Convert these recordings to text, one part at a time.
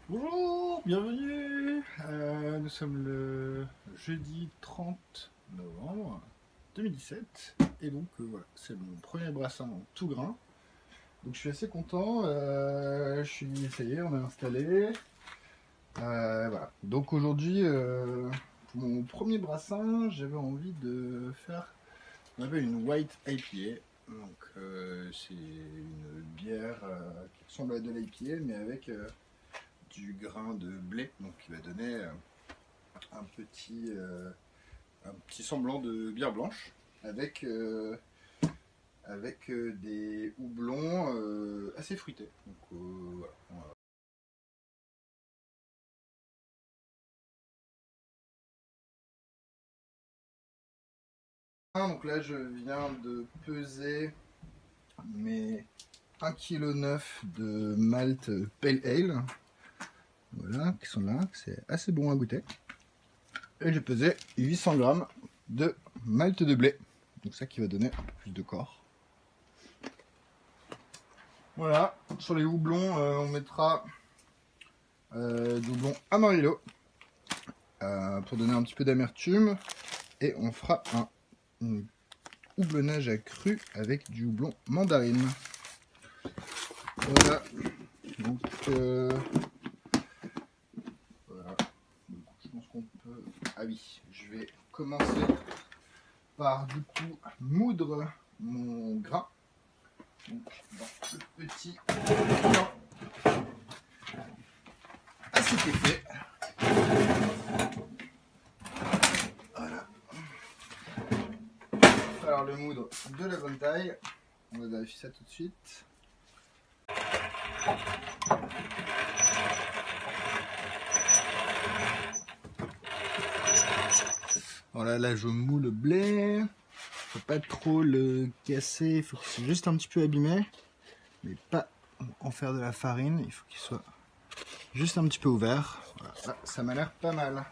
Bonjour, bienvenue. Nous sommes le jeudi 30 novembre 2017 et donc voilà, c'est mon premier brassin en tout grain. Donc je suis assez content. Ça y est, on est installé. Voilà. Donc aujourd'hui, pour mon premier brassin, j'avais envie de faire on avait une white IPA. Donc c'est une bière qui ressemble à de l'IPA mais avec du grain de blé, donc qui va donner un petit semblant de bière blanche avec, des houblons assez fruités. Donc voilà. Donc là je viens de peser mes 1,9 kg de malt Pale Ale. Voilà, qui sont là, c'est assez bon à goûter. Et j'ai pesé 800 grammes de malt de blé. Donc ça qui va donner un peu plus de corps. Voilà, sur les houblons, on mettra du houblon Amarillo pour donner un petit peu d'amertume. Et on fera un houblonnage accru avec du houblon mandarine. Voilà, donc voilà. Donc, je pense qu'on peut... Ah oui, je vais commencer par du coup moudre mon grain. Donc dans le petit blanc à cet effet. Voilà. Alors le moudre de la bonne taille. On va vérifier ça tout de suite. Voilà, là je moule le blé. Faut pas trop le casser, il faut qu'il soit juste un petit peu abîmé. Mais pas en faire de la farine, il faut qu'il soit juste un petit peu ouvert. Voilà. Ah, ça m'a l'air pas mal.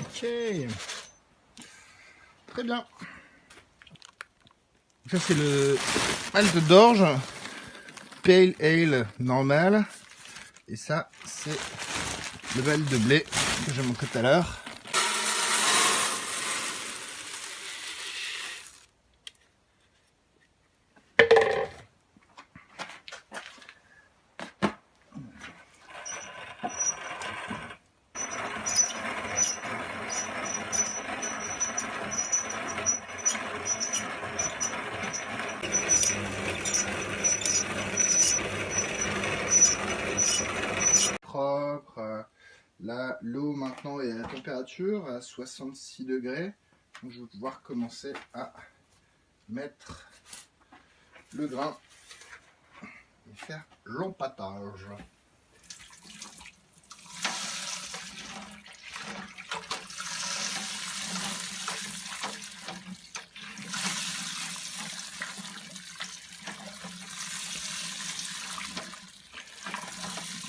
Ok. Très bien. Ça c'est le malt d'orge, Pale Ale normal. Et ça c'est le malt de blé que j'ai montré tout à l'heure. Propre. Là, l'eau maintenant est à la température, à 66 degrés. Donc je vais pouvoir commencer à mettre le grain et faire l'empâtage.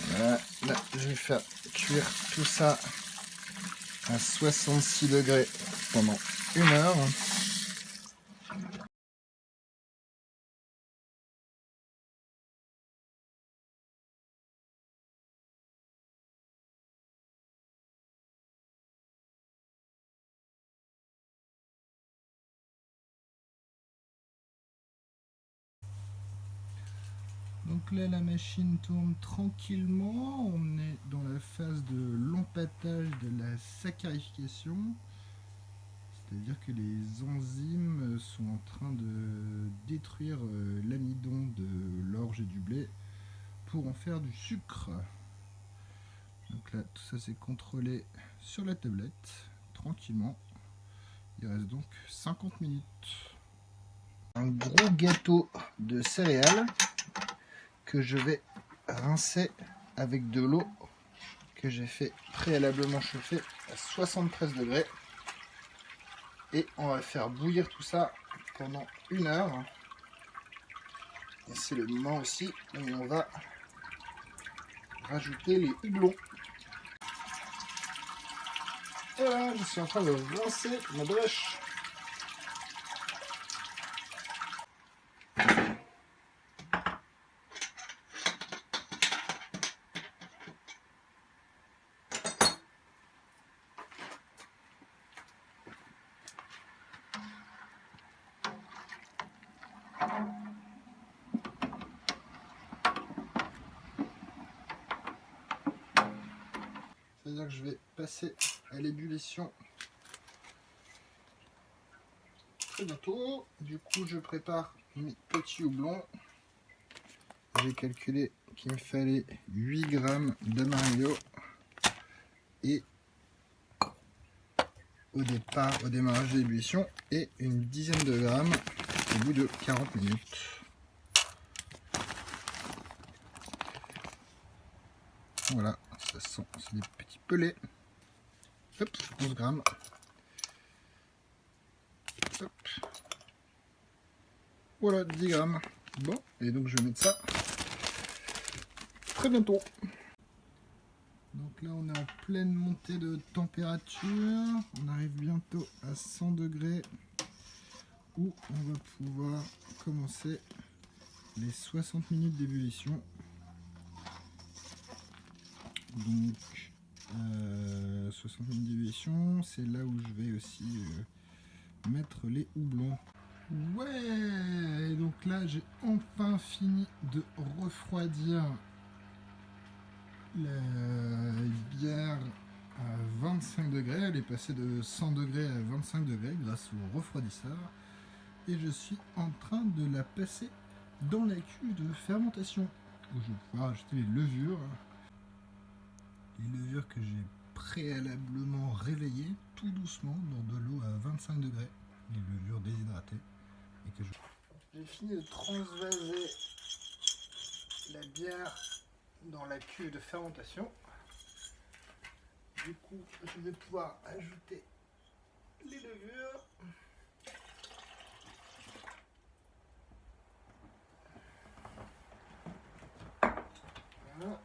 Voilà, là je vais faire cuire tout ça à 66 degrés pendant 1 heure. Donc là la machine tourne tranquillement, on est dans la phase de l'empâtage de la saccharification. C'est-à-dire que les enzymes sont en train de détruire l'amidon de l'orge et du blé pour en faire du sucre. Donc là, tout ça c'est contrôlé sur la tablette, tranquillement. Il reste donc 50 minutes. Un gros gâteau de céréales que je vais rincer avec de l'eau que j'ai fait préalablement chauffer à 73 degrés. Et on va faire bouillir tout ça pendant 1 heure. Et c'est le moment aussi où on va rajouter les houblons. Et voilà, je suis en train de lancer ma brioche. C'est-à-dire que je vais passer à l'ébullition très bientôt. Du coup, je prépare mes petits houblons. J'ai calculé qu'il me fallait 8 grammes d'amarillo et au démarrage de l'ébullition, et une dizaine de grammes au bout de 40 minutes. Voilà, ça sent, c'est des petits pelets. Hop, 11 grammes. Hop. Voilà, 10 grammes. Bon, et donc je vais mettre ça très bientôt. Donc là, on est en pleine montée de température. On arrive bientôt à 100 degrés où on va pouvoir commencer les 60 minutes d'ébullition. Donc 60 minutes d'ébullition, c'est là où je vais aussi mettre les houblons. Ouais, et donc là j'ai enfin fini de refroidir la bière à 25 degrés. Elle est passée de 100 degrés à 25 degrés grâce au refroidisseur. Et je suis en train de la passer dans la cuve de fermentation, où je vais pouvoir ajouter les levures. Les levures que j'ai préalablement réveillées tout doucement dans de l'eau à 25 degrés. Les levures déshydratées. Et que j'ai fini de transvaser la bière dans la cuve de fermentation. Du coup, je vais pouvoir ajouter les levures. Voilà.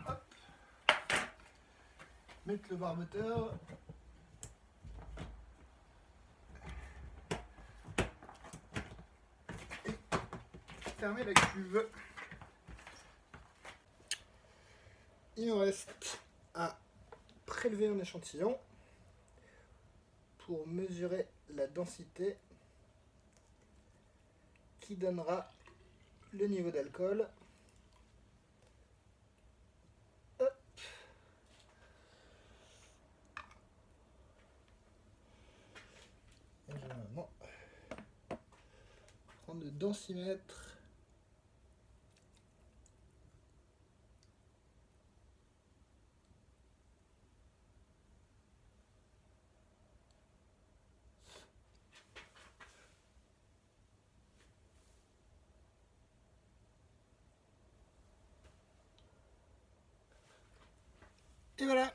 Hop. Mettre le barboteur. Et fermer la cuve. Il me reste à prélever un échantillon pour mesurer la densité qui donnera le niveau d'alcool. Et je vais maintenant prendre le densimètre. Et voilà.